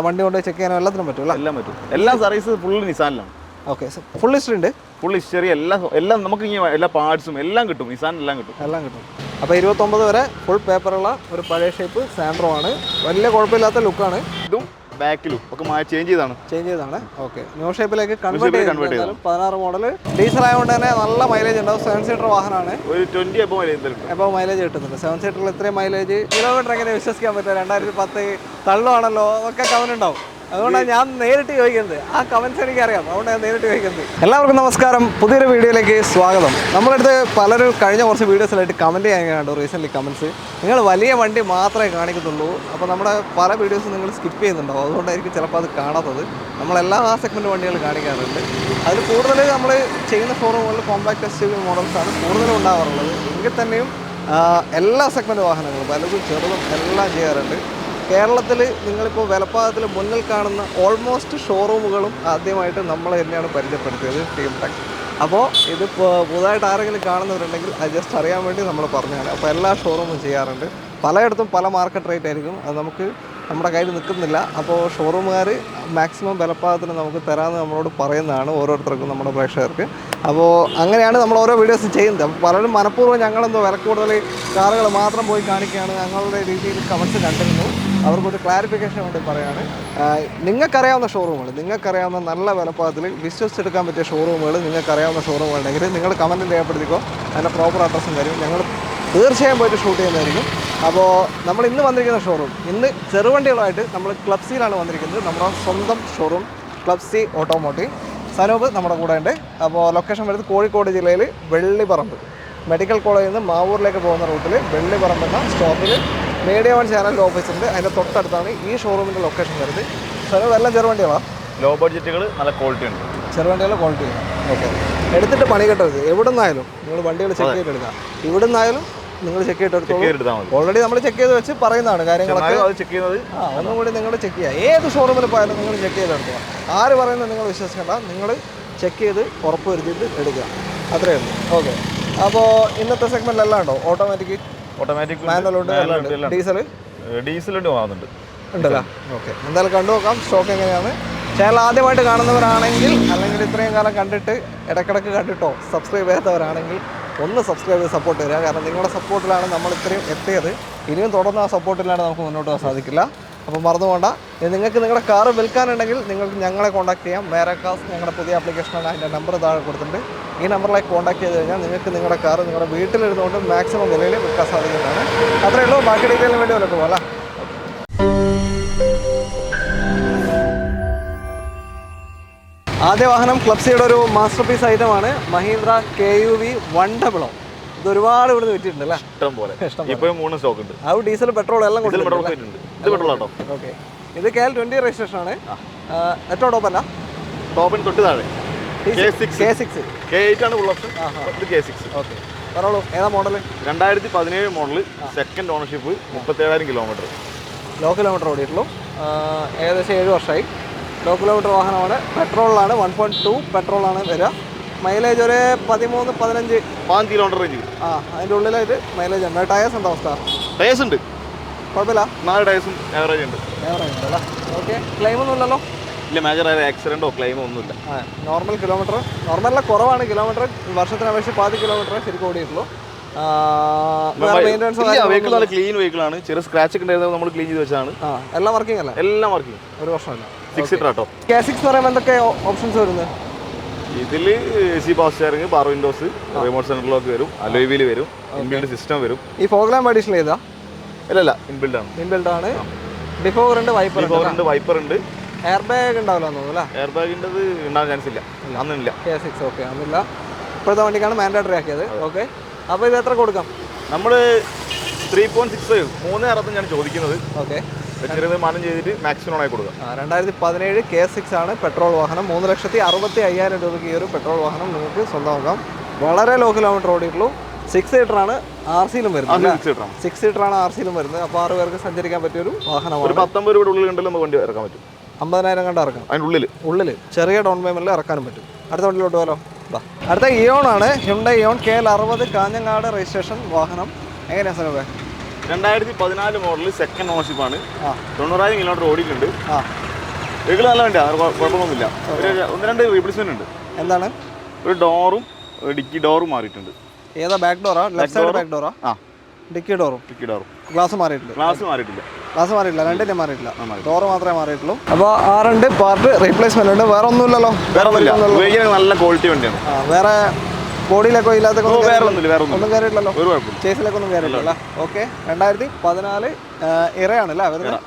വണ്ടി കൊണ്ട് ചെക്ക് ചെയ്യാനോ എല്ലാത്തിനും പറ്റും? എല്ലാം പറ്റും. എല്ലാ സർവീസ് ഫുൾ നിസാനിലാണ്. ഓക്കെ, ഫുൾ ഹിസ്റ്ററി ഉണ്ട്. ഫുൾ ഹിസ്റ്ററി എല്ലാം നമുക്ക് ഇങ്ങനെ എല്ലാ പാർട്സും എല്ലാം കിട്ടും. നിസാൻ എല്ലാം കിട്ടും. അപ്പോൾ 29 വരെ ഫുൾ പേപ്പറുള്ള ഒരു പഴയ ഷേപ്പ് സാൻഡ്രോ ആണ്. വലിയ കുഴപ്പമില്ലാത്ത ലുക്കാണ്. ഇതും ബാക്കിലും ഒക്കെ ചേഞ്ച് ചെയ്താണ്. ഓക്കെ, ന്യൂ ഷേപ്പിലേക്ക് കൺവേർട്ട് ചെയ്ത് 16 മോഡൽ ഡീസൽ ആയതുകൊണ്ട് തന്നെ നല്ല മൈലേജ് ഉണ്ടാവും. 7 സീറ്റർ വാഹനമാണ്. ഒരു 20 എബോ മൈലേജ് കിട്ടുന്നുണ്ട്. 7 സീറ്ററിൽ ഇത്രയും മൈലേജ് കിലോമീറ്റർ എങ്ങനെ വിശ്വസിക്കാൻ പറ്റുക? 2010 തള്ളുവാണല്ലോ, അതൊക്കെ കമന്റ് ഉണ്ടാവും. അതുകൊണ്ടാണ് ഞാൻ നേരിട്ട് ചോദിക്കുന്നത്. ആ കമൻസ് എനിക്കറിയാം, അതുകൊണ്ടാണ് ഞാൻ നേരിട്ട് ചോദിക്കുന്നത്. എല്ലാവർക്കും നമസ്കാരം, പുതിയൊരു വീഡിയോയിലേക്ക് സ്വാഗതം. നമ്മളടുത്ത് പലരും കഴിഞ്ഞ കുറച്ച് വീഡിയോസിലായിട്ട് കമൻറ്റ് ചെയ്യാൻ കണ്ടു. റീസെൻ്റ്ലി കമൻസ്, നിങ്ങൾ വലിയ വണ്ടി മാത്രമേ കാണിക്കത്തുള്ളൂ, അപ്പോൾ നമ്മുടെ പല വീഡിയോസും നിങ്ങൾ സ്കിപ്പ് ചെയ്യുന്നുണ്ടാവും. അതുകൊണ്ടായിരിക്കും ചിലപ്പോൾ അത് കാണാത്തത്. നമ്മളെല്ലാ സെഗ്മെൻറ്റ് വണ്ടികൾ കാണിക്കാറുണ്ട്. അതിൽ കൂടുതൽ നമ്മൾ ചെയ്യുന്ന ഷോറൂമുകളിൽ കോമ്പാക്ട് എസ്യൂവി മോഡൽസാണ് കൂടുതലും ഉണ്ടാകാറുള്ളത്. എങ്കിൽ തന്നെയും എല്ലാ സെഗ്മെൻറ്റ് വാഹനങ്ങളും വലുതും ചെറുതും എല്ലാം ചെയ്യാറുണ്ട്. കേരളത്തിൽ നിങ്ങളിപ്പോൾ വിലപ്പാകത്തിൽ മുന്നിൽ കാണുന്ന ഓൾമോസ്റ്റ് ഷോറൂമുകളും ആദ്യമായിട്ട് നമ്മൾ തന്നെയാണ് പരിചയപ്പെടുത്തിയത്, ടീം ടെക്. അപ്പോൾ ഇതിപ്പോൾ പുതുതായിട്ട് ആരെങ്കിലും കാണുന്നവരുണ്ടെങ്കിൽ അത് ജസ്റ്റ് അറിയാൻ വേണ്ടി നമ്മൾ പറഞ്ഞതാണ്. അപ്പോൾ എല്ലാ ഷോറൂമും ചെയ്യാറുണ്ട്. പലയിടത്തും പല മാർക്കറ്റ് റേറ്റ് ആയിരിക്കും, അത് നമുക്ക് നമ്മുടെ കയ്യിൽ നിൽക്കുന്നില്ല. അപ്പോൾ ഷോറൂമുകാർ മാക്സിമം വിലപ്പാകത്തിന് നമുക്ക് തരാമെന്ന് നമ്മളോട് പറയുന്നതാണ് ഓരോരുത്തർക്കും, നമ്മുടെ പ്രേക്ഷകർക്ക്. അപ്പോൾ അങ്ങനെയാണ് നമ്മൾ ഓരോ വീഡിയോസ് ചെയ്യുന്നത്. അപ്പോൾ പലരും മനഃപൂർവ്വം ഞങ്ങളെന്തോ വില കൂടുതൽ കാറുകൾ മാത്രം പോയി കാണിക്കുകയാണ് ഞങ്ങളുടെ രീതിയിൽ കമൻസ് കണ്ടിരുന്നു. അവർക്കൊരു ക്ലാരിഫിക്കേഷൻ വേണ്ടി പറയുകയാണ്. നിങ്ങൾക്കറിയാവുന്ന ഷോറൂമുകൾ, നിങ്ങൾക്കറിയാവുന്ന നല്ല വിലപ്പാകത്തിൽ വിശ്വസിച്ചെടുക്കാൻ പറ്റിയ ഷോറൂമുകൾ നിങ്ങൾക്കറിയാവുന്ന ഷോറൂമുകളുണ്ടെങ്കിൽ നിങ്ങൾ കമൻറ്റിൽ രേഖപ്പെടുത്തിക്കോ. അതിൻ്റെ പ്രോപ്പർ അഡ്രസ്സും കാര്യം ഞങ്ങൾ തീർച്ചയായും പോയിട്ട് ഷൂട്ട് ചെയ്യുന്നതായിരിക്കും. അപ്പോൾ നമ്മൾ ഇന്ന് വന്നിരിക്കുന്ന ഷോറൂം, ഇന്ന് ചെറുവണ്ടികളുമായിട്ട് നമ്മൾ ക്ലബ്സിയിലാണ് വന്നിരിക്കുന്നത്. നമ്മുടെ സ്വന്തം ഷോറൂം ക്ലബ്സി ഓട്ടോമോട്ടീവ്. സനൂപ് നമ്മുടെ കൂടെ ഉണ്ട്. അപ്പോൾ ലൊക്കേഷൻ വരുന്നത് കോഴിക്കോട് ജില്ലയിൽ വെള്ളിപ്പറമ്പ് മെഡിക്കൽ കോളേജിൽ നിന്ന് മാവൂരിലേക്ക് പോകുന്ന റൂട്ടിൽ വെള്ളിപ്പറമ്പ് എന്ന സ്റ്റോപ്പിൽ മീഡിയ വൺ ചാനലിൻ്റെ ഓഫീസുണ്ട്. അതിൻ്റെ തൊട്ടടുത്താണ് ഈ ഷോറൂമിൻ്റെ ലൊക്കേഷൻ വരുന്നത്. സനൂപ് എല്ലാം ചെറുവണ്ടികളാണ്, ലോ ബഡ്ജറ്റുകൾ, നല്ല ക്വാളിറ്റി ഉണ്ട്. ചെറുവണ്ടികൾ ക്വാളിറ്റി ഉണ്ട്. ഓക്കെ, എടുത്തിട്ട് പണി കെട്ടരുത്. എവിടെ നിന്നായാലും നിങ്ങൾ വണ്ടികൾ ചെക്ക് ചെയ്തെടുക്കുക. ഇവിടെ നിന്നായാലും നിങ്ങൾ ചെക്ക് ചെയ്തെടുത്തോളൂ. ഓൾറെഡി നമ്മൾ ചെക്ക് ചെയ്ത് വെച്ച് പറയുന്നതാണ് കാര്യങ്ങളൊക്കെ. ഒന്നും കൂടി നിങ്ങൾ ചെക്ക് ചെയ്യുക. ഏത് ഷോറൂമിൽ പോയാലും നിങ്ങൾ ചെക്ക് ചെയ്തെടുക്കുക. ആര് പറയുന്നത് നിങ്ങൾ വിശ്വസിക്കേണ്ട, നിങ്ങൾ ചെക്ക് ചെയ്ത് ഉറപ്പ് വരുത്തിയിട്ട് എടുക്കുക, അത്രയേ ഉള്ളൂ. ഓക്കെ, അപ്പോൾ ഇന്നത്തെ സെഗ്മെൻറ്റിലെല്ലാം ഉണ്ടോ? ഓട്ടോമാറ്റിക് മാനുവലുണ്ട്, ഡീസലുണ്ട് ഉണ്ടല്ലോ. ഓക്കെ, എന്തായാലും കണ്ടു നോക്കാം സ്റ്റോക്ക് എങ്ങനെയാണ്. ചാനൽ ആദ്യമായിട്ട് കാണുന്നവരാണെങ്കിൽ, അല്ലെങ്കിൽ ഇത്രയും കാലം കണ്ടിട്ട് ഇടയ്ക്കിടയ്ക്ക് കണ്ടിട്ടോ സബ്സ്ക്രൈബ് ചെയ്യാത്തവരാണെങ്കിൽ ഒന്ന് സബ്സ്ക്രൈബ് ചെയ്ത് സപ്പോർട്ട് തരിക. കാരണം നിങ്ങളുടെ സപ്പോർട്ടിലാണ് നമ്മൾ ഇത്രയും എത്തിയത്. ഇനിയും തുടർന്ന് ആ സപ്പോർട്ടിലാണ് നമുക്ക് മുന്നോട്ട് പോകാൻ സാധിക്കില്ല. അപ്പോൾ മറന്നു പോകണ്ട. നിങ്ങൾക്ക് നിങ്ങളുടെ കാറ് വിൽക്കാനുണ്ടെങ്കിൽ നിങ്ങൾക്ക് ഞങ്ങളെ കോൺടാക്ട് ചെയ്യാം. മേരാക്കാസ് ഞങ്ങളുടെ പുതിയ ആപ്ലിക്കേഷനാണ്. അതിൻ്റെ നമ്പർ താഴെ കൊടുത്തിട്ടുണ്ട്. ഈ നമ്പറിലേക്ക് കോൺടാക്ട് ചെയ്ത് കഴിഞ്ഞാൽ നിങ്ങൾക്ക് നിങ്ങളുടെ കാറ് നിങ്ങളുടെ വീട്ടിലിരുന്നുകൊണ്ട് മാക്സിമം വിലയിൽ വിൽക്കാൻ സാധിക്കുന്നതാണ്. അത്രയേ ഉള്ളൂ. ബാക്കി ഡീറ്റെയിലിന് വേണ്ടി വിലക്ക് പോകാം. ആദ്യ വാഹനം ക്ലബ്സിയുടെ ഒരു മാസ്റ്റർ പീസ് ഐറ്റമാണ് മഹീന്ദ്ര KUV 100. ഇത് ഒരുപാട് ഇവിടുന്ന് വിറ്റിട്ടുണ്ട്. ഡീസൽ പെട്രോൾ എല്ലാം കൊടുത്തിട്ടുണ്ട്. ഓക്കെ, ഇത് KL20 രജിസ്ട്രേഷൻ ആണ്. ഏറ്റവും ടോപ്പല്ല, ടോപ്പിന് തൊട്ട് താഴെ K6 K8 ആണ് ഫുൾ ഓപ്ഷൻ. ഇത് K6. ഓക്കെ, പറഞ്ഞോളൂ. ഏതാ model? 2017 model, second ownership, 37,000 kilometre. Low kilometre ഓടിയിട്ടുള്ളൂ. ഏകദേശം 7 വർഷമായി. ലോ കിലോമീറ്റർ വാഹനമാണ്. പെട്രോളിലാണ്, 1.2 പെട്രോളാണ് വരിക. മൈലേജ് ഒരു 13-15 കിലോമീറ്റർ റേഞ്ച്. അതിൻ്റെ ഉള്ളിലായിട്ട് മൈലേജ് ഉണ്ട്. ടയേഴ്സ് ഉണ്ടോ അവസ്ഥ? ടയേഴ്സ് ഉണ്ട്, കുഴപ്പമില്ല. 4 ടയേഴ്സും ആവറേജ് ഉണ്ട്. അല്ലേ? ഓക്കെ, ക്ലെയിമൊന്നും ഇല്ലല്ലോ? ഇല്ല, മേജർ ആക്സിഡൻറ്റോ ക്ലെയിമോ ഒന്നുമില്ല. നോർമൽ കിലോമീറ്റർ, നോർമലല്ല, കുറവാണ് കിലോമീറ്റർ. വർഷത്തിന് അപേക്ഷിച്ച് 10 കിലോമീറ്റർ ശരിക്കും ഓടിയിട്ടുള്ളൂ. വെഹിക്കിൾ നല്ല ക്ലീൻ വെഹിക്കിളാണ്. ചെറിയ സ്ക്രാച്ച് ഒക്കെ ഉണ്ടായിരുന്നത് നമ്മൾ ക്ലീൻ ചെയ്ത് വെച്ചാണ്. എല്ലാം വർക്കിംഗ് അല്ല? എല്ലാം വർക്കിംഗ്, ഒരു വർഷമല്ല. 6 സീറ്റർ ആട്ടോ. K6 എന്ന് പറയുമ്പോൾ എന്തൊക്കെ ഓപ്ഷൻസ് വരുന്നത്? ഇതിൽ AC power steering, power windows, remote സെൻട്രലൊക്കെ വരും, അലോയ് വീൽ വരും, ഇൻബിൽഡ് സിസ്റ്റം വരും. ഈ ഫോഗ് ലാമ്പ് അഡീഷണൽ ചെയ്താ? ഇല്ല, ഇൻബിൽഡ് ആണ്. ഇൻബിൽഡ് ആണ്. ഡിഫോഗർ ഉണ്ട്, വൈപ്പർ ഉണ്ട്. എയർ ബാഗ് ഉണ്ടാവില്ല തോന്നുന്നു. എയർ ബാഗിൻ്റെ ഉണ്ടാകാൻ ചാൻസ് ഇല്ല, അന്നില്ല. K6 okay, അന്നില്ല. ഇപ്പോഴത്തെ വണ്ടിക്കാണ് മാൻഡേറ്ററി ആക്കിയത്. ഓക്കെ, അപ്പോൾ ഇത് എത്ര കൊടുക്കാം? നമ്മൾ 3.65 3.60 ഞാൻ ചോദിക്കുന്നത്. ഓക്കെ, മാനം ചെയ്തിട്ട് മാക്സിമം ആയി കൊടുക്കുക. 2017 K6 ആണ്, പെട്രോൾ വാഹനം. 3,65,000 രൂപയ്ക്ക് ഈ ഒരു പെട്രോൾ വാഹനം നിങ്ങൾക്ക് സ്വന്തമാക്കാം. വളരെ ലോ കിലോമീറ്റർ ഓടിയിട്ടുള്ളൂ. 6 സീറ്റർ ആണ്, RC-ലും വരുന്നത്. 6 സീറ്റർ ആണ്, RC-ലും വരുന്നത്. അപ്പോൾ 6 പേർക്ക് സഞ്ചരിക്കാൻ പറ്റിയൊരു വാഹനമാണ്. 19 രൂപയുടെ ഉള്ളിൽ കണ്ടല്ലോ നമുക്ക് വണ്ടി ഇറക്കാൻ പറ്റും. 50,000 കണ്ട് ഇറക്കാം. ഉള്ളിൽ ചെറിയ ഡൗൺ പേയ്മെന്റിൽ ഇറക്കാനും പറ്റും. അടുത്ത വണ്ടിയിലോട്ട് പോകാലോ. അടുത്ത ഇയോൺ ആണ്, Hyundai Eon KL60 Kanhangad registration വാഹനം. എങ്ങനെയാണ് സാറേ? 2014 മോഡൽ സെക്കൻഡ് ഓണർഷിപ്പാണ്. ആ 90,000 കിലോമീറ്റർ ഓടിയിട്ടുണ്ട്. ആ വെഹിക്കിൾ നല്ല വണ്ടിയാണ്, കുഴപ്പമൊന്നുമില്ല. ഒരു 1-2 റീപ്ലേസ്മെന്റ് ഉണ്ട്. എന്താണ്? ഒരു ഡോറും ഡിക്കി ഡോറും മാറിയിട്ടുണ്ട്. ഏതാ? ബാക്ക് ഡോറാ? ലെഫ്റ്റ് സൈഡ് ബാക്ക് ഡോറാ? ആ ഡിക്കി ഡോറും. ഡിക്കി ഡോറും. ഗ്ലാസ് മാറിയിട്ടില്ല? ഗ്ലാസ് മാറിയിട്ടില്ല. ഗ്ലാസ് മാറിയിട്ടില്ല, രണ്ടിനും മാറിയിട്ടില്ല, ഡോറ് മാത്രമേ മാറിയിട്ടുള്ളൂ. അപ്പോൾ ആ 2 പാർട്ട് റീപ്ലേസ്മെന്റ് ഉണ്ട്. വേറെ ഒന്നുമില്ലല്ലോ? വേറെ ഒന്നുമില്ല, ഉപയോഗിക്കാൻ നല്ല ക്വാളിറ്റി വണ്ടിയാണ്. ആ വേറെ ബോഡിയിലൊക്കെ ഇല്ലാത്ത വേറെ ഒന്നുമില്ല, ഒന്നും കയറിയിട്ടില്ലല്ലോ? ഒരു കുഴപ്പമില്ല, ചേസിലേക്കൊന്നും കയറിയില്ല. ഓക്കെ. 2014 ഇറയാണല്ലേ വരുന്നത്?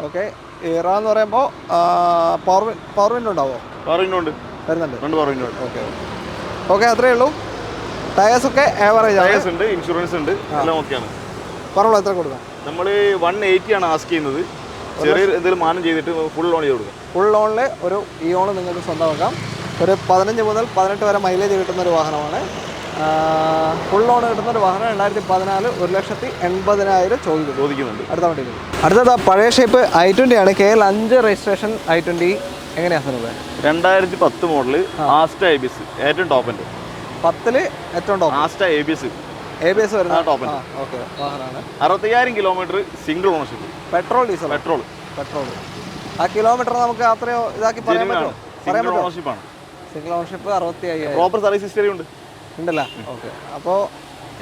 ഓക്കെ. ഇറ എന്ന് പറയുമ്പോൾ പവർ വിൻഡോ ഉണ്ടാവോ? പവർ വിൻഡോ ഉണ്ട്, വരുന്നുണ്ട്. 2 പവർ വിൻഡോ ഉണ്ട്. ഓക്കെ ഓക്കെ, അത്രയേ ഉള്ളൂ. ടയേഴ്സ് ഒക്കെ ആവറേജ് ആണ്. ടയേഴ്സ് ഉണ്ട്, ഇൻഷുറൻസ് ഉണ്ട്, എല്ലാം ഓക്കെയാണ്. പറഞ്ഞോളൂ, എത്ര കൊടുക്കാം? നമ്മൾ 180 ആണ് ആസ്ക് ചെയ്യുന്നത്. ചെറിയ എന്തെങ്കിലും മാനം ചെയ്തിട്ട് ഫുൾ ലോൺ ചെയ്ത് കൊടുക്കാം. ഫുൾ ലോണിൽ ഒരു ഇയോൺ നിങ്ങൾക്ക് സ്വന്തമാക്കാം. ഒരു 15 മുതൽ 18 വരെ മൈലേജ് കിട്ടുന്ന ഒരു വാഹനമാണ്. ഫുൾ ലോൺ കിട്ടുന്ന ഒരു വാഹനം. 2014 1,80,000 ചോദിക്കുന്നുണ്ട്. അടുത്ത വണ്ടി. അടുത്തത് പഴയ ഷേപ്പ് i20 ആണ്. KL 5 registration i20. എങ്ങനെയാണ് സാർ? 2010 മോഡൽ ആസ്റ്റ ABS, ഏറ്റവും ടോപ്പ് ഉണ്ട്. 10 ഏറ്റവും ടോപ്പ് ആസ്റ്റ ABS വരുന്ന ടോപ്പ് ഉണ്ട്. ഓക്കെ വാഹനമാണ്. 60,000 kilometre single ownership. Petrol diesel? Petrol. ആ കിലോമീറ്റർ നമുക്ക് അത്രയോ ഇതാക്കി പറയാൻ പറ്റുമോ? സിംഗിൾ ഓണർഷിപ്പാണ്. Single ownership 65,000. Proper service history ഉണ്ട്. ഉണ്ടല്ലേ? ഓക്കെ. അപ്പോൾ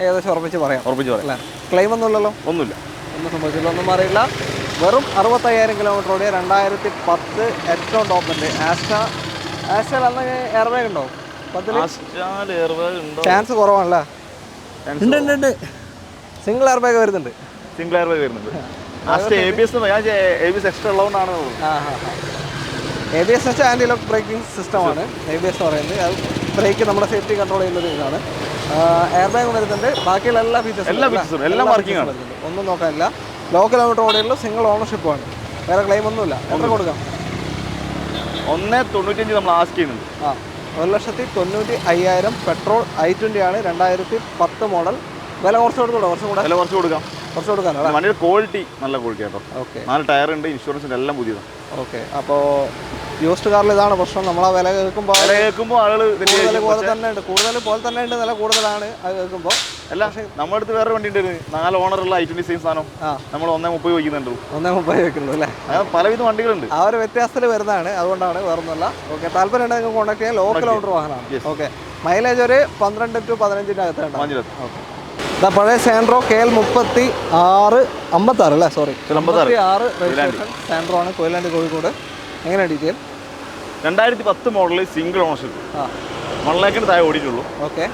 ഏകദേശം ഉറപ്പിച്ച് പറയാം അല്ലേ? ക്ലെയിം ഒന്നും ഇല്ലല്ലോ? ഒന്നുമില്ല, ഒന്നും സംഭവിച്ചില്ല, ഒന്നും അറിയില്ല. വെറും 65,000 കിലോമീറ്റർ ഓടിയ 2010 ഏറ്റവും ടോപ്പ് ഉണ്ട്. ആസ്റ്റൽ അന്ന് എയർ ബാഗ് ഉണ്ടോ? 10 ചാൻസ് കുറവാണല്ലേ? ഉണ്ട്. സിംഗിൾ എയർ ബാഗ് വരുന്നുണ്ട്. സിംഗിൾ എയർ ബാഗ് വരുന്നുണ്ട്. ABS എക്സ്ട്രാ ഉള്ളതുകൊണ്ടാണ്. ABS വെച്ചാൽ ആൻറ്റി ലോക്ക് ബ്രേക്കിംഗ് സിസ്റ്റമാണ് ABS എന്ന് പറയുന്നത്. അത് ബ്രേക്ക് നമ്മുടെ സേഫ്റ്റി കൺട്രോൾ ചെയ്യുന്നത് ഇതാണ്. എയർ ബാഗ് വരുന്നുണ്ട്. ബാക്കിയുള്ള എല്ലാ ഫീച്ചേഴ്സും എല്ലാം വർക്കിംഗ് ആണ്. ഒന്നും നോക്കാനില്ല. ലോ കിലോമീറ്റർ ഓടിയുള്ള സിംഗിൾ ഓണർഷിപ്പാണ്. വേറെ ക്ലെയിം ഒന്നുമില്ല. എത്ര കൊടുക്കാം? 1.95 നമ്മൾ ആസ്ക് ചെയ്യുന്നുണ്ട്. 1,95,000 പെട്രോൾ i20 ആണ്. 2010 മോഡൽ. വില കുറച്ച് കൊടുക്കാം. വണ്ടിയുടെ ക്വാളിറ്റി നല്ല ക്വാളിറ്റി കേട്ടോ. ഓക്കെ. 4 ടയർ ഉണ്ട്, ഇൻഷുറൻസിന്റെ എല്ലാം പുതിയതാണ്. ഓക്കെ. അപ്പോൾ യൂസ്ഡ് കാറിൽ ഇതാണ് പ്രശ്നം. നമ്മൾ ആ വില കേൾക്കുമ്പോൾ ആളുകൾ കൂടുതൽ പോലെ തന്നെ ഉണ്ട്, വില കൂടുതലാണ് അത് കേൾക്കുമ്പോൾ. അല്ല, നമ്മുടെ അടുത്ത് വേറെ വണ്ടി ഉണ്ടായിരുന്നു, 4 ഓണറുള്ള i20 സെയിം സാധനം. നമ്മൾ 1.30 വയ്ക്കുന്നുണ്ട്. 1.30 വെക്കുള്ളൂ അല്ലേ? പലവിധ വണ്ടികളുണ്ട്. ആ ഒരു വ്യത്യാസത്തിൽ വരുന്നതാണ്, അതുകൊണ്ടാണ്, വേറൊന്നുമല്ല. ഓക്കെ. താല്പര്യം ഉണ്ടെങ്കിൽ നിങ്ങൾക്ക് കോൺടാക്ട് ചെയ്യാൻ. ലോ കിലോമീറ്റർ വാഹനമാണ്. ഓക്കെ. മൈലേജ് ഒരു 12 to 15 ഓക്കെ. പഴയ സാൻഡ്രോ KL 56 അല്ലേ? സോറി, 56 രജിസ്ട്രേഷൻ സാൻഡ്രോ ആണ്. കൊയിലാണ്ടി, കോഴിക്കോട്. എങ്ങനെയാണ് ഡീറ്റെയിൽ? 2010 model single ownership. 1 ലാഖിന് താഴെ ഓടിയിട്ടുള്ളൂ. ഓക്കെ.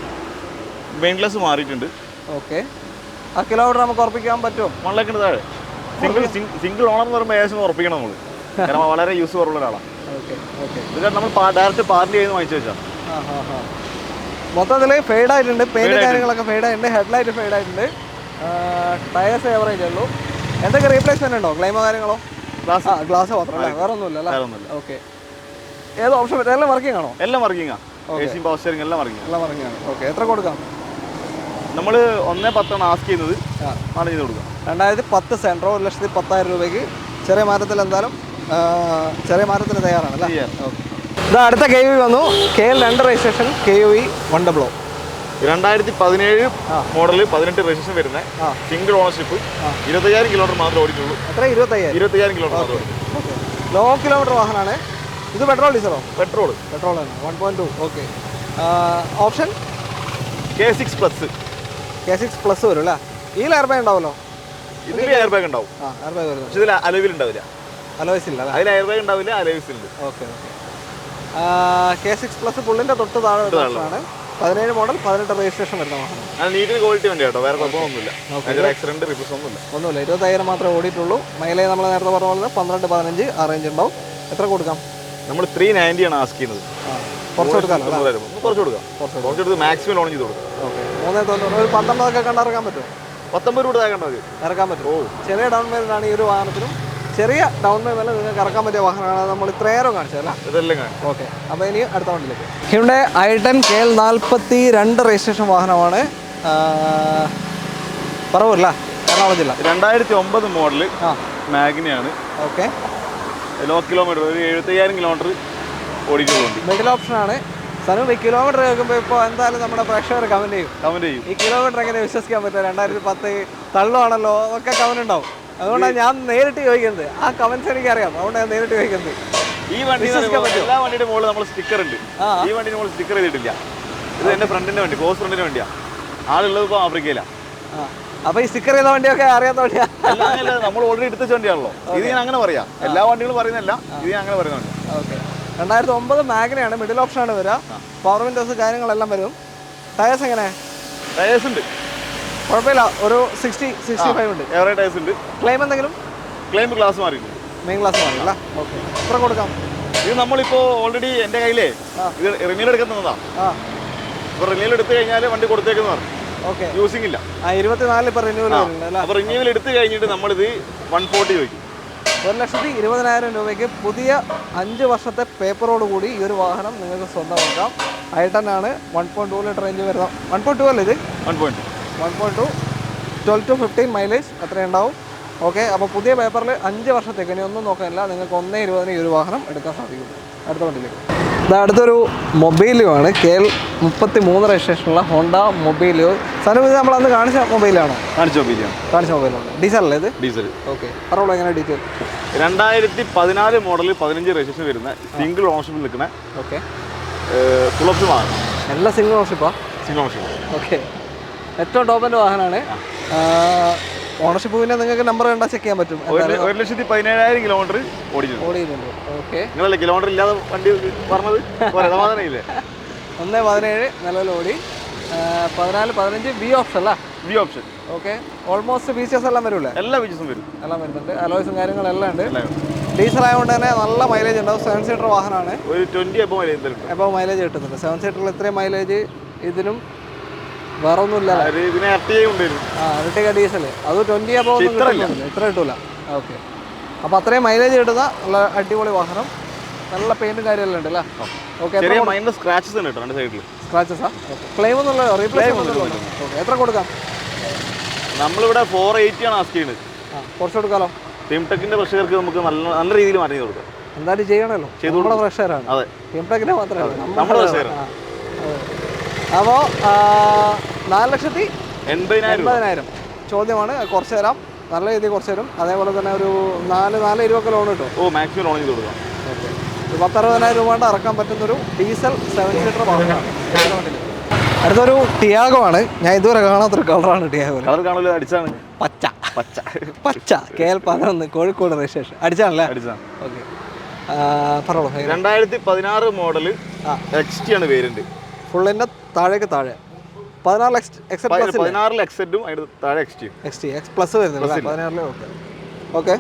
മെയിൻ ക്ലാസ് മാറിയിട്ടുണ്ട്. ഓക്കെ. ആ കിലോമീറ്റർ നമുക്ക് ഉറപ്പിക്കാൻ പറ്റുമോ? 1 ലാഖിന് താഴെ. സിംഗിൾ ഓണർ എന്ന് പറയുമ്പോൾ ഏകദേശം ഉറപ്പിക്കണം നമ്മൾ. കാരണം വളരെ യൂസ് കുറവുള്ള ഒരാളാണ്. ഓക്കെ. ഓക്കെ. ഇത് നമ്മൾ ഡയറക്റ്റ് പാർട്ടി ചെയ്ത് വാങ്ങിച്ചു വെച്ചാൽ. മൊത്തത്തിൽ ഫെയ്ഡ് ആയിട്ടുണ്ട്. പെയിന്റ് കാര്യങ്ങളൊക്കെ ഫെയ്ഡ് ആയിട്ടുണ്ട്. ഹെഡ്ലൈറ്റ് ഫെയ്ഡ് ആയിട്ടുണ്ട്. ടയേഴ്സ് എവറേജ് ഉള്ളൂ. എന്തൊക്കെ റീപ്ലേസ്മെന്റ് ഉണ്ടോ? ക്ലെയിമോ കാര്യങ്ങളോ? ഗ്ലാസ് മാത്രമല്ല, വേറെ ഒന്നുമില്ല. ഓക്കെ. ഏത് ഓപ്ഷൻ പറ്റും? എല്ലാം വർക്കിംഗ് ആണോ? എല്ലാം വർക്കിംഗ് ആണ്. പവർ സ്റ്റിയറിംഗ് എല്ലാം വർക്കിംഗ് ആണ്. ഓക്കെ. എത്ര കൊടുക്കാം? നമ്മൾ 1.10 ആസ്ക് ചെയ്യുന്നത്. ചെയ്ത് കൊടുക്കാം. 2010 സെൻട്രോ 1,10,000 രൂപയ്ക്ക്. ചെറിയ മാറ്റത്തിൽ എന്തായാലും ചെറിയ തയ്യാറാണല്ലേ? ഓക്കെ. ഇതാ അടുത്ത KUV വന്നു. KL 2 registration KUV 100. 2017 model 18 registration വരുന്നത്. Single ownership. 25,000 കിലോമീറ്റർ മാത്രമേ ഓടിയിട്ടുള്ളൂ. എത്ര? 25,000 കിലോമീറ്റർ മാത്രമേ ഓടിയിട്ടുള്ളൂ. ലോ കിലോമീറ്റർ വാഹനമാണ്. ഇത് പെട്രോൾ ഡീസലോ? പെട്രോൾ ആണ്. 1.2. Okay. Option K6 plus. K6 plus വരും അല്ലേ? ഈ എയർ ബാഗ് ഉണ്ടാവുമല്ലോ? ഇതിൽ എയർ ബാഗ് ഉണ്ടാവും. എയർ ബാഗ് വരുന്നത്. പക്ഷേ ഇതിൽ അലോയിൽ ഉണ്ടാവില്ല. അലോയ്സ് ഇല്ല. അതിൽ എയർ ബാഗ് ഉണ്ടാവില്ല, അലോയ്സ് ഉണ്ട്. ഓക്കെ. K6 പ്ലസ് പുള്ളിൻ്റെ തൊട്ട് താഴെ ആണ്. 17 മോഡൽ 18 രജിസ്ട്രേഷൻ വരുന്ന വാഹനം. നീറ്റിന് ക്വാളിറ്റി വേണ്ടി കേട്ടോ, വേറെ കുഴപ്പമൊന്നുമില്ല. ആക്സിഡന്റ് റിപ്പീസ് ഒന്നുമില്ല. 25,000 മാത്രമേ ഓടിയിട്ടുള്ളൂ. മൈലേജ് നമ്മൾ നേരത്തെ പറഞ്ഞ പോലെ 12-15 ആ റേഞ്ച് ഉണ്ടാവും. എത്ര കൊടുക്കാം? നമ്മൾ 390 ആണ് ആസ്ക് ചെയ്യുന്നത്. കുറച്ച് കൊടുക്കാം. മാക്സിമം ലോൺ ചെയ്ത് കൊടുക്കും. ഓക്കെ. 390 ഒരു 12 കണ്ടിറക്കാൻ പറ്റും? 19 രൂപ ഇറക്കാൻ പറ്റും. ചെറിയ ഡൗൺ പേയ്മെന്റ് ആണ് ഈ ഒരു വാഹനത്തിനും. ചെറിയ ഡൗൺ പേയ്മെന്റ് നിങ്ങൾക്ക് ഇറക്കാൻ പറ്റിയ വാഹനമാണ് നമ്മൾ ഇത്രയേറെ കാണിച്ചതല്ല. ഓക്കെ. അപ്പോൾ ഇനി അടുത്ത വണ്ടിയിലേക്ക്. ഹ്യുണ്ടാ i10 KL 42 രജിസ്ട്രേഷൻ വാഹനമാണ്. പറവൂരല്ല, എറണാകുളം ജില്ല. 2009 മോഡൽ മാഗ്നയാണ്. ഓക്കെ. ലോ കിലോമീറ്റർ ഒരു 75,000 കിലോമീറ്റർ ഓടിക്കുന്നുണ്ട്. മിഡിൽ ഓപ്ഷനാണ്. ഈ കിലോമീറ്റർ കേൾക്കുമ്പോൾ ഇപ്പോൾ എന്തായാലും നമ്മുടെ പ്രേക്ഷകർ കമന്റ് ചെയ്യും. ഈ കിലോമീറ്റർ എങ്ങനെ വിശ്വസിക്കാൻ പറ്റുക? 2010 തള്ളുവാണല്ലോ ഒക്കെ കമന്റ് ഉണ്ടാവും. അതുകൊണ്ടാണ് ഞാൻ നേരിട്ട് ചോദിക്കുന്നത്. ആ കമന്റ്സ് എനിക്കറിയാം, അതുകൊണ്ടാണ് ഞാൻ നേരിട്ട് ചോദിക്കുന്നത്. ഈ വണ്ടി എല്ലാ വണ്ടിയുടെ മുകളിൽ നമ്മൾ സ്റ്റിക്കർ ഉണ്ട്. ഈ വണ്ടിയുടെ മുകളിൽ സ്റ്റിക്കർ ചെയ്തിട്ടില്ല. ഇത് എന്റെ ഫ്രണ്ടിന്റെ വണ്ടി, ക്ലോസ് ഫ്രണ്ടിന്റെ വണ്ടിയാ. ആളുള്ളത് ഇപ്പോൾ ആഫ്രിക്കയിലാണ്. അപ്പൊ ഈ സ്റ്റിക്കർ ചെയ്ത വണ്ടിയൊക്കെ അറിയാത്ത വണ്ടിയാ? നമ്മൾ ഓൾറെഡി എടുത്ത വണ്ടിയാണല്ലോ. ഇത് ഞാൻ അങ്ങനെ പറയാം, എല്ലാ വണ്ടികളും പറയുന്നില്ല, ഇത് ഞാൻ അങ്ങനെ പറയുന്നുണ്ട്. ഓക്കെ, 2009 മാഗ്നയാണ്, മിഡിൽ ഓപ്ഷനാണ് വരിക. പവർ വിൻഡോസ് കാര്യങ്ങളെല്ലാം വരും. ടയേഴ്സ് എങ്ങനെ? ടയേഴ്സ് ഉണ്ട്, കുഴപ്പമില്ല. ഒരു 60-65 ഉണ്ട്. എവറേജ് ടയേഴ്സ് ഉണ്ട്. ക്ലെയിം എന്തെങ്കിലും? ക്ലെയിം ഗ്ലാസ് മാറിയിട്ടുണ്ട്. മെയിൻ ഗ്ലാസ് മാറിയില്ല. ഓക്കെ, എത്ര കൊടുക്കാം? ഇത് നമ്മളിപ്പോൾ ഓൾറെഡി എൻ്റെ കയ്യിലേ ഇത് റിന്യൂവൽ എടുക്കുന്നതാ. ഇപ്പോൾ റിന്യൂവൽ എടുത്തു കഴിഞ്ഞാൽ വണ്ടി കൊടുത്തേക്കുന്നതാണ്. ഓക്കെ, യൂസിംഗ് ഇല്ല. 24 ഇപ്പോൾ റിന്യൂവൽ വരുന്നുണ്ട്. അപ്പോൾ റിന്യൂവൽ എടുത്തു കഴിഞ്ഞിട്ട് നമ്മളിത് 140 ചോദിക്കും. 1,20,000 രൂപയ്ക്ക് പുതിയ 5 വർഷത്തെ പേപ്പറോട് കൂടി ഈ ഒരു വാഹനം നിങ്ങൾക്ക് സ്വന്തമാക്കാം. I10 1.2 ലിറ്റർ റേഞ്ച് വരുന്ന 1.2 അല്ലേ ഇത്? 1.2 12 to 15 മൈലേജ് എത്രയുണ്ടാവും? ഓക്കെ, അപ്പോൾ പുതിയ പേപ്പറിൽ 5 വർഷത്തേക്ക് ഇനി ഒന്നും നോക്കാനില്ല, നിങ്ങൾക്ക് 1,20,000 ഈ ഒരു വാഹനം എടുക്കാൻ സാധിക്കും. അടുത്ത വണ്ടിയിലേക്ക് ഇത് അടുത്തൊരു മൊബൈലിയോ ആണ്. KL 33 രജിസ്ട്രേഷനുള്ള ഹോണ്ട മൊബൈലിയോ. സാധനം ഇത് നമ്മൾ അന്ന് കാണിച്ച മൊബൈലാണോ? കാണിച്ച മൊബൈലാണ്. ഡീസൽ അല്ലേ ഇത്? ഡീസൽ. ഓക്കെ, പറഞ്ഞോളൂ എങ്ങനെ ഡീറ്റെയിൽ. 2014 മോഡൽ 15 രജിസ്ട്രേഷൻ വരുന്ന സിംഗിൾ ഓണർഷിപ്പിൽ നിൽക്കുന്ന ഓക്കെ ഫുൾ ഓപ്ഷൻ വാഹനം. എല്ലാം സിംഗിൾ ഓണർഷിപ്പാ? Single ownership. ഓക്കെ, ഏറ്റവും ടോപ്പിൻ്റെ വാഹനമാണ്. ഓണർഷിപ്പ് പിന്നെ നിങ്ങൾക്ക് നമ്പർ കണ്ടാൽ ചെക്ക് ചെയ്യാൻ പറ്റും. 1,17,000 കിലോമീറ്റർ ഓടിയിട്ടുണ്ട്. ഓക്കെ, നിങ്ങളല്ലേ കിലോമീറ്റർ ഇല്ലാതെ വണ്ടി പറഞ്ഞത്? 1,17 നിലവിൽ ഓടി. 14-15 ബി ഓപ്ഷൻ അല്ല? B option. Okay, almost features എല്ലാം വരില്ലേ? എല്ലാ ഫീച്ചേഴ്സും വരും. എല്ലാം വരുന്നുണ്ട്. അലോയ്സും കാര്യങ്ങളെല്ലാം ഉണ്ട്. ഡീസൽ ആയതുകൊണ്ട് തന്നെ നല്ല മൈലേജ് ഉണ്ടാവും. 7 സീറ്റർ വാഹനമാണ്. ഒരു 20 എബോ മൈലേജ് കിട്ടുന്നുണ്ട്. 7 സീറ്ററിൽ ഇത്രയും മൈലേജ് ഇതിനും വേറെ ഒന്നുമില്ല. ഇരട്ടിക ഡീസൽ അത് 20 എബോ ഇത്ര കിട്ടൂല. ഓക്കെ, അപ്പോൾ അത്രയും മൈലേജ് കിട്ടുന്ന നല്ല അടിപൊളി വാഹനം. നല്ല പെയിന്റും കാര്യമെല്ലാം ഉണ്ട് അല്ലേ? ഓക്കെ, സ്ക്രാച്ചസാ? ക്ലെയിം ഒന്നുമില്ല, റീപ്ലേസ് ഒന്നുമില്ല. ഓക്കെ, എത്ര കൊടുക്കാം? നമ്മളിവിടെ 480 ആണ് ആസ്ക് ചെയ്യുന്നത്. കുറച്ച് കൊടുക്കാമല്ലോ. ടീംടെക്കിന്റെ പ്രഷർക്ക് നമുക്ക് നല്ല രീതിയിൽ മാറ്റി കൊടുക്കാം. എന്തായാലും ചെയ്യണമല്ലോ, നമ്മുടെ പ്രഷറാണ്. അതെ, ടീംടെക്കിനെ മാത്രമല്ല നമ്മുടെ പ്രഷറാണ്. അപ്പോൾ 4,80,000 ചോദ്യമാണ്. കുറച്ച് തരാം, നല്ല രീതിയിൽ കുറച്ച് തരും. അതേപോലെ തന്നെ ഒരു 4,20 ലോൺ കിട്ടും. മാക്സിമം ലോൺ ചെയ്ത് കൊടുക്കാം. ഓക്കെ, 10,60,000 രൂപ കൊണ്ട് ഇറക്കാൻ പറ്റുന്നൊരു ഡീസൽ 7 സീറ്റർ വാഹനമാണ്. അടുത്തൊരു ടിയാഗോ ആണ്. ഞാൻ ഇതുവരെ കാണാത്തൊരു കളറാണ് ടിയാഗോ. കളർ കാണുമല്ലോ, അടിച്ചാണ്. പച്ച KL 11 കോഴിക്കോട് രജിസ്ട്രേഷൻ. അടിച്ചാണല്ലേ? ഓക്കെ, പറഞ്ഞോളൂ. 2016 മോഡല് XT ആണ് വേരിയന്റ്. ഫുള്ളിൻ്റെ താഴേക്ക് താഴെ 16 എക്സെറ്റും അതിന്റെ താഴെ XT എക്സ് പ്ലസ് വരുന്നില്ല 16. ഓക്കെ,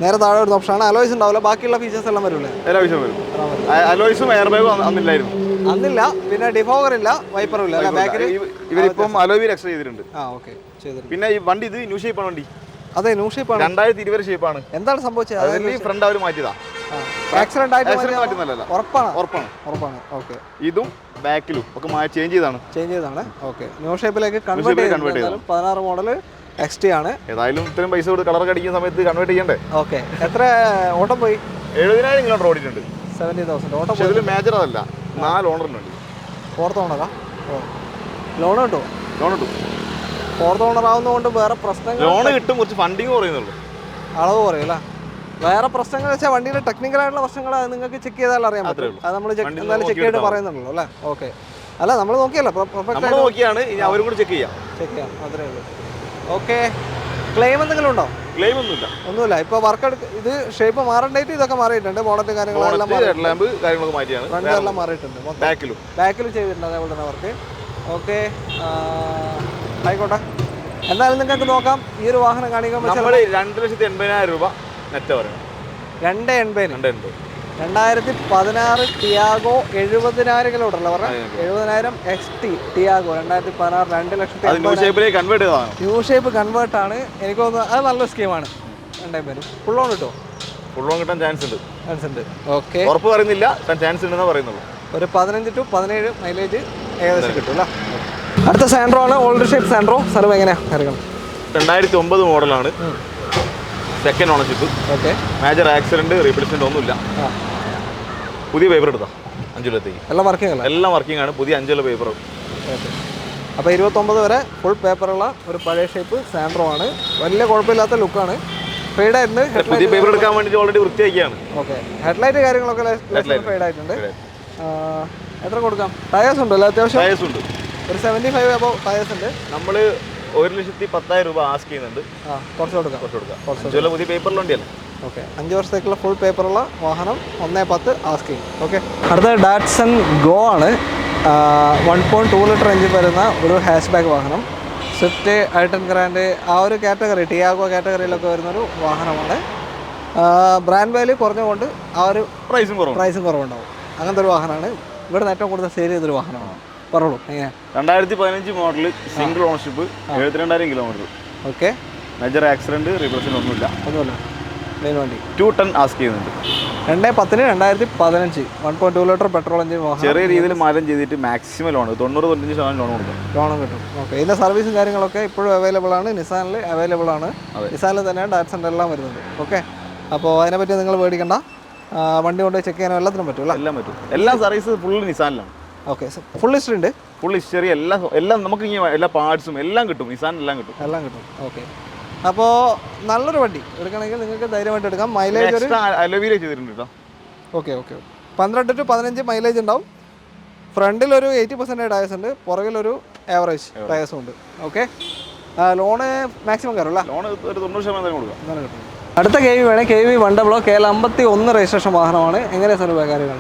നേരെ താഴെ വരുന്ന ഓപ്ഷനാണ്. അലോയ്സ് ഉണ്ടാവില്ല, ബാക്കിയുള്ള ഫീച്ചേഴ്സ് എല്ലാം വരില്ലേ? എല്ലാ ഫീച്ചറും വരും. അലോയ്സും എയർ ബാഗും അന്നില്ലായിരുന്നു. പിന്നെ ഡിഫോഗർ ഇല്ല, വൈപ്പറും ഇല്ല. ബാക്കിൽ ഇവരിപ്പം അലോയ് വീൽ എക്സ്ട്രാ ചെയ്തിട്ടുണ്ട്. ഓക്കെ, ചെയ്തിട്ടുണ്ട്. പിന്നെ ഈ വണ്ടി ഇത് ന്യൂ ഷേപ്പാണ്. വണ്ടി അതെ, ന്യൂ ഷേപ്പാണ്. 2020 ഷേപ്പാണ്. എന്താണ് സംഭവിച്ചത്? ഫ്രണ്ട് അവർ മാറ്റിയതാ. ആക്സിഡന്റ് ആയിട്ട് ഉറപ്പാണ്. ഓക്കെ, ഇതും ബാക്കിലും ഒക്കെ ചേഞ്ച് ചെയ്താണ്. ഓക്കെ, ന്യൂ ഷേപ്പിലേക്ക് കൺവേർട്ട് ചെയ്തു. 16 മോഡൽ XT ആണ്. ഏതായാലും ഇത്രയും പൈസ കൊടുത്ത് കളർ അടിക്കുന്ന സമയത്ത് കൺവേർട്ട് ചെയ്യണ്ടേ? ഓക്കെ, എത്ര ഓട്ടം പോയി? 70,000 കിലോമീറ്റർ ഓടിയിട്ടുണ്ട്. 70,000 ഓട്ടം. ഇതിൽ മേജർ അതല്ല, 4 ഓണറിനുണ്ട്. 4th ഓണറാ? ലോൺ കിട്ടും. 4th ഓണർ ആവുന്നതുകൊണ്ട് വേറെ പ്രശ്നങ്ങൾ. ലോൺ കിട്ടും, കുറച്ച് ഫണ്ടിങ് പറയുന്നുള്ളൂ. അളവ് പറയും അല്ലേ? വേറെ പ്രശ്നങ്ങൾ വെച്ചാൽ വണ്ടിയുടെ ടെക്നിക്കൽ ആയിട്ടുള്ള പ്രശ്നങ്ങൾ നിങ്ങൾക്ക് ചെക്ക് ചെയ്താൽ അറിയാൻ പറ്റും. അത് നമ്മൾ എന്തായാലും ചെക്ക് ചെയ്തിട്ട് പറയുന്നുള്ളൂ അല്ലേ? ഓക്കെ, അല്ല നമ്മൾ നോക്കിയല്ലോ, നോക്കിയാണ് അവരും കൂടി ചെക്ക് ചെയ്യാം. അത്രേ ഉള്ളൂ. ഓക്കെ, ക്ലെയിം എന്തെങ്കിലും ഉണ്ടോ? ക്ലെയിം ഒന്നുമില്ല. ഇപ്പോൾ വർക്ക് ഇത് ഷേപ്പ് മാറേണ്ടതായിട്ട് ഇതൊക്കെ മാറിയിട്ടുണ്ട്. ബോണറ്റ് കാര്യങ്ങളെല്ലാം മാറിയിട്ടുണ്ട്. ബാക്കിൽ ചെയ്തിട്ടുണ്ട് അതേപോലെ തന്നെ വർക്ക്. ഓക്കെ, ആയിക്കോട്ടെ. എന്തായാലും നിങ്ങൾക്ക് നോക്കാം. ഈ ഒരു വാഹനം കാണിക്കുമ്പോൾ 2,80,000 രൂപ നെറ്റ് പറയണം. 2,80,000. 2016 ടിയാഗോ 70,000 കിലോമീറ്റർ പറഞ്ഞത്. 70,000 XT Tiago 2016 2,80,000 new shape convert ആണ്. എനിക്ക് തോന്നുന്നത് അത് നല്ലൊരു സ്കീമാണ്. 2,80,000 ഫുൾ ലോൺ കിട്ടുമോ? ഫുൾ ലോൺ കിട്ടാൻ ചാൻസ് ഉണ്ട്. ഓക്കെ, ഉറപ്പ് പറയുന്നില്ല, ചാൻസ് ഉണ്ടെന്ന് പറയുന്നുള്ളൂ. ഒരു 15 to 17 മൈലേജ് ഏകദേശം കിട്ടും അല്ലേ? അടുത്ത സാൻഡ്രോ ആണ്. Old shape Santro. സ്ഥലം എങ്ങനെയാണ് അറിയണം? 2009 മോഡലാണ്. Second ownership. Okay, major accident replacement ഒന്നുമില്ല. പുതിയ പേപ്പർ എടുത്താ 5 കൊല്ലത്തേക്ക്. എല്ലാം വർക്കിംഗ് ആണ്. പുതിയ 5 കൊല്ലം പേപ്പർ. അപ്പോൾ 29 വരെ ഫുൾ പേപ്പറുള്ള ഒരു പഴയ ഷേപ്പ് സാൻഡ്രോ ആണ്. വലിയ കുഴപ്പമില്ലാത്ത ലുക്കാണ്. ഫെയ്ഡ് ആയിട്ടുണ്ട്. പുതിയ പേപ്പർ എടുക്കാൻ വേണ്ടി ഓൾറെഡി വൃത്തിയാക്കിയാണ്. ഓക്കെ, ഹെഡ്ലൈറ്റ് കാര്യങ്ങളൊക്കെ ഫെയ്ഡ് ആയിട്ടുണ്ട്. എത്ര കൊടുക്കാം? ടയേഴ്സ് ഉണ്ടല്ലോ അത്യാവശ്യം. ടയേഴ്സ് ഉണ്ട്, ഒരു 75 അപ്പോൾ ടയേഴ്സ് ഉണ്ട്. നമ്മൾ 1,10,000 രൂപ ആസ്ക് ചെയ്യുന്നുണ്ട്. കുറച്ച് കൊടുക്കാം. പുതിയ പേപ്പറിലുണ്ടല്ലോ. ഓക്കെ, 5 വർഷത്തേക്കുള്ള ഫുൾ പേപ്പറുള്ള വാഹനം 110 ആസ്കിങ്. ഓക്കെ, അടുത്ത ഡാറ്റ്സൺ ഗോ ആണ്. 1.2 ലിറ്റർ എഞ്ചിൻ വരുന്ന ഒരു ഹാഷ് ബാക്ക് വാഹനം. സ്വിഫ്റ്റ്, ഐട്ടൺ ഗ്രാൻഡ് ആ ഒരു കാറ്റഗറി, ടിയാഗോ കാറ്റഗറിയിലൊക്കെ വരുന്നൊരു വാഹനമാണ്. ബ്രാൻഡ് വാല്യൂ കുറഞ്ഞുകൊണ്ട് ആ ഒരു പ്രൈസും കുറവുണ്ടാവും. അങ്ങനത്തെ ഒരു വാഹനമാണ്. ഇവിടെ ഏറ്റവും കൂടുതൽ സെയിൽ ചെയ്തൊരു വാഹനമാണ്. പറഞ്ഞോളൂ, എങ്ങനെയാണ്? 2015 model, single ownership, 72,000 kilometre. Okay, major accident, repression ഒന്നുമില്ല. മെയിൻ വണ്ടി 210 ആസ്ക് ചെയ്യുന്നുണ്ട്. 2/10/2015 1.2 ലിറ്റർ പെട്രോൾ എഞ്ചിൻ വാഹനം. ചെറിയ രീതിയിൽ മാറ്റം ചെയ്തിട്ട് മാക്സിമം ലോൺ 90-95% ലോൺ കൊടുക്കും. ലോണും കിട്ടും. ഓക്കെ, ഇതിൻ്റെ സർവീസും കാര്യങ്ങളൊക്കെ ഇപ്പോഴും അവൈലബിൾ ആണ്. നിസാനിൽ അവൈലബിൾ ആണ്. നിസാനിൽ തന്നെയാണ് ഡാറ്റ്സൻ്റെ എല്ലാം വരുന്നത്. ഓക്കെ, അപ്പോൾ അതിനെപ്പറ്റി നിങ്ങൾ പേടിക്കണ്ട. വണ്ടി കൊണ്ട് ചെക്ക് ചെയ്യാനും എല്ലാത്തിനും പറ്റും. എല്ലാം പറ്റും. എല്ലാ സർവീസ് ഫുൾ നിസാനിലാണ്. ഓക്കെ, ഫുൾ ഹിസ്റ്ററി ഉണ്ട്. ഫുൾ ഹിസ്റ്ററി എല്ലാം നമുക്ക് ഇങ്ങനെ എല്ലാ പാർട്സും എല്ലാം കിട്ടും. നിസാൻ എല്ലാം കിട്ടും. ഓക്കെ, അപ്പോൾ നല്ലൊരു വണ്ടി എടുക്കണമെങ്കിൽ നിങ്ങൾക്ക് ധൈര്യമായിട്ട് എടുക്കാം. മൈലേജ് ഒരു അലോവീര ചെയ്തിട്ടുണ്ട് കേട്ടോ. ഓക്കെ 12 to 15 മൈലേജ് ഉണ്ടാവും. ഫ്രണ്ടിലൊരു 80% ടയേഴ്സ് ഉണ്ട്, പുറകിലൊരു ആവറേജ് ടയേഴ്സും ഉണ്ട്. ഓക്കെ, ലോണ് മാക്സിമം കയറും. ലോൺ ഒരു 90% കൊടുക്കാം. അങ്ങനെ കിട്ടും. അടുത്ത KV വേണേ KV 100 KL51 രജിസ്ട്രേഷൻ വാഹനമാണ്. എങ്ങനെയാണ് സാർ കാര്യങ്ങൾ?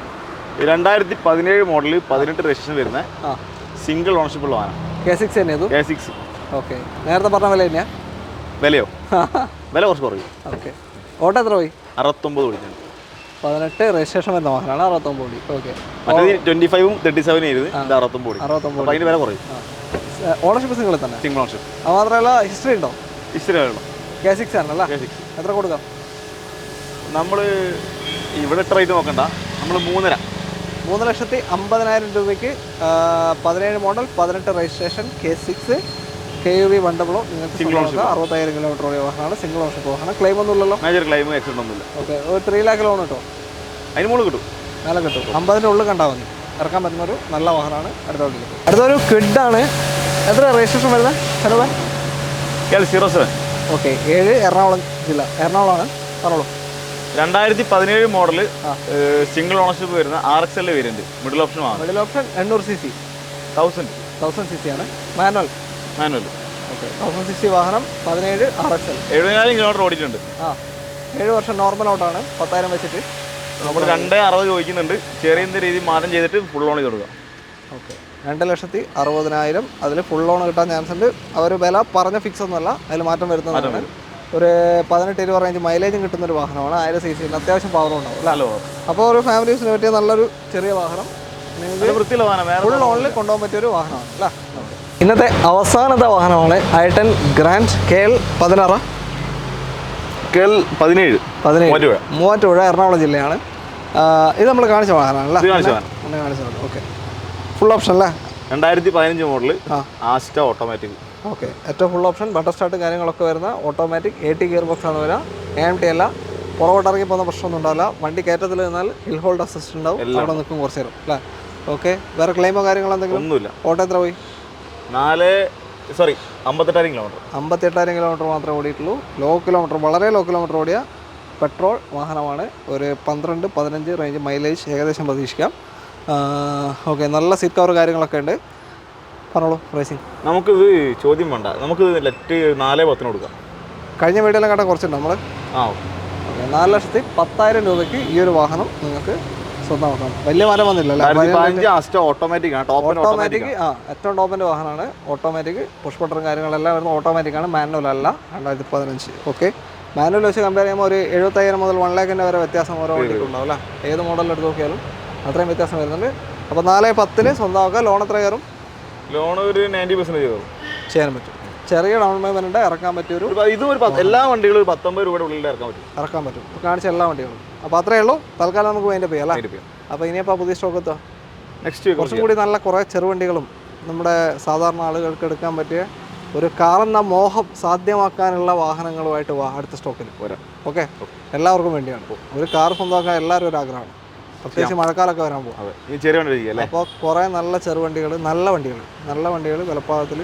2017 മോഡൽ 18 രജിസ്ട്രേഷൻ വരുന്ന സിംഗിൾ ഓണർഷിപ്പ് ഉള്ള വാഹനം. K6 തന്നെയാണ്. K6. ഓക്കെ, നേരത്തെ പറഞ്ഞ വില തന്നെയാ? വില കുറച്ച് കുറയും. ഓക്കെ, ഓട്ടോ എത്ര പോയി? 69 ഓടിച്ചാണ്. 18 രജിസ്ട്രേഷൻ വരുന്ന വാഹനമാണ്. 69 ഓടി. ഓക്കെ, 25-ഉം 37 ആയിരുന്നു. 69 ഓടി. അതിന് വില കുറയും. ഓണർഷിപ്പ് സിംഗിൾ തന്നെ. Single ownership. അത് മാത്രമല്ല ഹിസ്റ്ററി ഉണ്ടോ? ഹിസ്റ്ററി വേണം. K6 ആണല്ലോ. എത്ര കൊടുക്കാം? നമ്മൾ ഇവിടെ ഇട്ട റേറ്റ് നോക്കണ്ട. നമ്മൾ 3,50,000 രൂപയ്ക്ക് 17 മോഡൽ 18 രജിസ്ട്രേഷൻ K6 KUV 100 നിങ്ങൾക്ക് 65,000 കിലോമീറ്റർ ഓടിയ വാഹനമാണ്. സിംഗിൾ ഓണർഷിപ്പ് വാഹനം. ക്ലെയിം ഒന്നും ഇല്ലല്ലോ? മേജർ ക്ലെയിം ആക്സിഡന്റ് ഒന്നുമില്ല. ഓക്കെ, ഒരു 3 lakh ലോൺ കിട്ടും. അതിന് മുകളിൽ കിട്ടും. നല്ല കിട്ടും. 50-ൻ്റെ ഉള്ളിൽ കണ്ടാൽ മതി. ഇറക്കാൻ പറ്റുന്ന ഒരു നല്ല വാഹനമാണ്. അടുത്തൊരു കിഡാണ്. എത്ര രജിസ്ട്രേഷൻ വരുന്നത്? Hello KL07. ഓക്കെ, 7 എറണാകുളം ജില്ല. എറണാകുളമാണ്. പറഞ്ഞോളൂ. 2017 മോഡൽ സിംഗിൾ ഓണർഷിപ്പ് വരുന്ന RXL variant. Middle option 800cc 1000 cc ആണ്. മാനുവൽ. ഓക്കെ, 1000cc വാഹനം 17 RXL. 70,000 കിലോമീറ്റർ ഓടിയിട്ടുണ്ട്. 7 വർഷം നോർമൽ ഔട്ടാണ്. 10,000 വെച്ചിട്ട് നമ്മൾ 260 ചോദിക്കുന്നുണ്ട്. ചെറിയ രീതിയിൽ മാറ്റം ചെയ്തിട്ട് ഫുൾ ലോൺ ചെയ്ത് കൊടുക്കാം. ഓക്കെ, 2,60,000. അതിൽ ഫുൾ ലോൺ കിട്ടാൻ ചാൻസ് ഉണ്ട്. അവർ വില പറഞ്ഞ ഫിക്സ് ഒന്നുമല്ല, അതിൽ മാറ്റം വരുന്നതാണ്. ഒരു 18-20 റേഞ്ച് മൈലേജും കിട്ടുന്നൊരു വാഹനമാണ്. 1000 cc അത്യാവശ്യം പവർ ഉണ്ടാവും. അപ്പോൾ ഒരു ഫാമിലീസിന് പറ്റിയ നല്ലൊരു ചെറിയ വാഹനം, ഫുൾ ലോണിൽ കൊണ്ടുപോകാൻ പറ്റിയൊരു വാഹനമാണ് അല്ലേ. ഇന്നത്തെ അവസാനത്തെ വാഹനമാണ് ഐട്ടൺ ഗ്രാൻഡ് KL16. മൂവാറ്റുപുഴ എറണാകുളം ജില്ലയാണ്. ഇത് നമ്മൾ കാണിച്ച വാഹനമാണല്ലേ? ഓക്കെ, ഫുൾ ഓപ്ഷൻ അല്ലേ? 2015 മോഡൽ ആസ്റ്റ ഓട്ടോമാറ്റിക്. ഓക്കെ, ഏറ്റവും ഫുൾ ഓപ്ഷൻ ബട്ടർ സ്റ്റാർട്ട് കാര്യങ്ങളൊക്കെ വരുന്ന ഓട്ടോമാറ്റിക് 80 ഗിയർ ബോക്സ് ആണ് വരിക. AMT അല്ല. പുറകോട്ടിറങ്ങി പോകുന്ന പ്രശ്നമൊന്നും ഉണ്ടാവില്ല. വണ്ടി കയറ്റത്തിൽ നിന്നാൽ ഹിൽ ഹോൾഡ് അസിസ്റ്റ് ഉണ്ടാവും. അവിടെ നിൽക്കും കുറച്ച് നേരം അല്ലേ. ഓക്കെ, വേറെ ക്ലെയിമോ കാര്യങ്ങളോ എന്തെങ്കിലും? ഒന്നുമില്ല. ഓട്ടോ എത്ര പോയി? 58,000 കിലോമീറ്റർ. 58,000 കിലോമീറ്റർ മാത്രമേ ഓടിയിട്ടുള്ളൂ. ലോ കിലോമീറ്റർ, വളരെ ലോ കിലോമീറ്റർ ഓടിയ പെട്രോൾ വാഹനമാണ്. ഒരു 12-15 റേഞ്ച് മൈലേജ് ഏകദേശം പ്രതീക്ഷിക്കാം. ഓക്കെ, നല്ല സീറ്റ് കവർ കാര്യങ്ങളൊക്കെ ഉണ്ട്. പറഞ്ഞോളൂ പ്രൈസിങ്. നമുക്കിത് ചോദ്യം വേണ്ട, നമുക്കിത് 4,10,000 കൊടുക്കാം. കഴിഞ്ഞ വീഡിയോയിലും കണ്ട കുറച്ചുണ്ട് നമ്മൾ. ഓക്കെ, 4,10,000 രൂപയ്ക്ക് ഈ ഒരു വാഹനം നിങ്ങൾക്ക് സ്വന്തമാക്കാം. വലിയ മാറ്റം വന്നില്ല. ഓട്ടോമാറ്റിക് ഏറ്റവും ടോപ്പിൻ്റെ വാഹനമാണ്. ഓട്ടോമാറ്റിക് പുഷ് ബട്ടറും കാര്യങ്ങളെല്ലാം വരുന്ന ഓട്ടോമാറ്റിക്കാണ്. മാനുവൽ അല്ല. 2015. ഓക്കെ, മാനുവൽ വെച്ച് കമ്പയർ ചെയ്യുമ്പോൾ ഒരു 70,000 മുതൽ 1 lakh വരെ വ്യത്യാസം ഓരോ വണ്ടിക്ക് ഉണ്ടാവും അല്ലേ. ഏത് മോഡലിൽ എടുത്ത് നോക്കിയാലും അത്രയും വ്യത്യാസം വരുന്നുണ്ട്. അപ്പോൾ 4,10,000 സ്വന്തമാക്കുക. ലോൺ എത്ര കയറും? ലോൺ ഒരു 90% ചെയ്യാൻ പറ്റും. ചെറിയ ഡൗൺ പേയ്മെന്റ് ഇറക്കാൻ പറ്റിയൊരു എല്ലാ വണ്ടികളും 19 രൂപയുടെ ഉള്ളിൽ ഇറക്കാൻ പറ്റും. ഇപ്പോൾ കാണിച്ച എല്ലാ വണ്ടികളും. അപ്പോൾ അത്രയേ ഉള്ളൂ. തൽക്കാലം നമുക്ക് വേണ്ടി ചെയ്യാം അല്ലേ. അപ്പോൾ ഇനിയിപ്പോൾ പുതിയ സ്റ്റോക്ക് എത്തുക നെക്സ്റ്റ് കുറച്ചും കൂടി നല്ല കുറേ ചെറുവണ്ടികളും നമ്മുടെ സാധാരണ ആളുകൾക്ക് എടുക്കാൻ പറ്റിയ ഒരു കാറെന്ന മോഹം സാധ്യമാക്കാനുള്ള വാഹനങ്ങളുമായിട്ട് അടുത്ത സ്റ്റോക്കിൽ വരാം. ഓക്കെ, എല്ലാവർക്കും വേണ്ടിയാണ്. ഒരു കാർ സ്വന്തമാക്കാൻ എല്ലാവരും ഒരു ആഗ്രഹമാണ്. പ്രത്യേകിച്ച് മഴക്കാലമൊക്കെ വരാൻ പോകും. അതെ, ഈ ചെറിയ വണ്ടി അല്ലേ? അപ്പോൾ കുറേ നല്ല ചെറുവണ്ടികൾ, നല്ല വണ്ടികൾ വിലപ്പാകത്തിൽ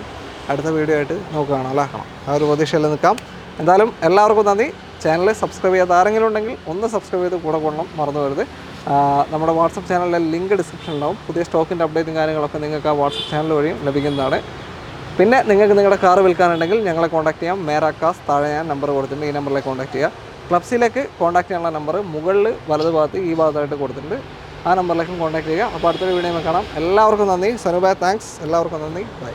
അടുത്ത വീഡിയോ ആയിട്ട് നമുക്ക് കാണാം അല്ലേ? ആ ഒരു പ്രതീക്ഷയിൽ നിൽക്കാം. എന്തായാലും എല്ലാവർക്കും നന്ദി. ചാനൽ സബ്സ്ക്രൈബ് ചെയ്യാത്ത ആരെങ്കിലും ഉണ്ടെങ്കിൽ ഒന്ന് സബ്സ്ക്രൈബ് ചെയ്ത് കൂടെ കൊള്ളണം, മറന്നു വരുത്. നമ്മുടെ വാട്സപ്പ് ചാനലിലെ ലിങ്ക് ഡിസ്ക്രിപ്ഷനിലുണ്ടാവും. പുതിയ സ്റ്റോക്കിൻ്റെ അപ്ഡേറ്റും കാര്യങ്ങളൊക്കെ നിങ്ങൾക്ക് ആ വാട്സപ്പ് ചാനൽ വഴിയും ലഭിക്കുന്നതാണ്. പിന്നെ നിങ്ങൾക്ക് നിങ്ങളുടെ കാർ വിൽക്കാനുണ്ടെങ്കിൽ ഞങ്ങളെ കോൺടാക്ട് ചെയ്യാം. മേരാ കാസ്, താഴെ ഞാൻ നമ്പർ കൊടുത്തിട്ടുണ്ട്, ഈ നമ്പറിലേക്ക് കോൺടാക്ട് ചെയ്യുക. ക്ലബ്സിലേക്ക് കോൺടാക്ട് ചെയ്യാനുള്ള നമ്പർ മുകളിൽ വലത് ഭാഗത്ത് ഈ ഭാഗത്തായിട്ട് കൊടുത്തിട്ടുണ്ട്, ആ നമ്പറിലേക്കും കോൺടാക്ട് ചെയ്യുക. അപ്പോൾ അടുത്തൊരു വീഡിയോ കാണാം. എല്ലാവർക്കും നന്ദി. സനുബായ് താങ്ക്സ്. എല്ലാവർക്കും നന്ദി. ബൈ.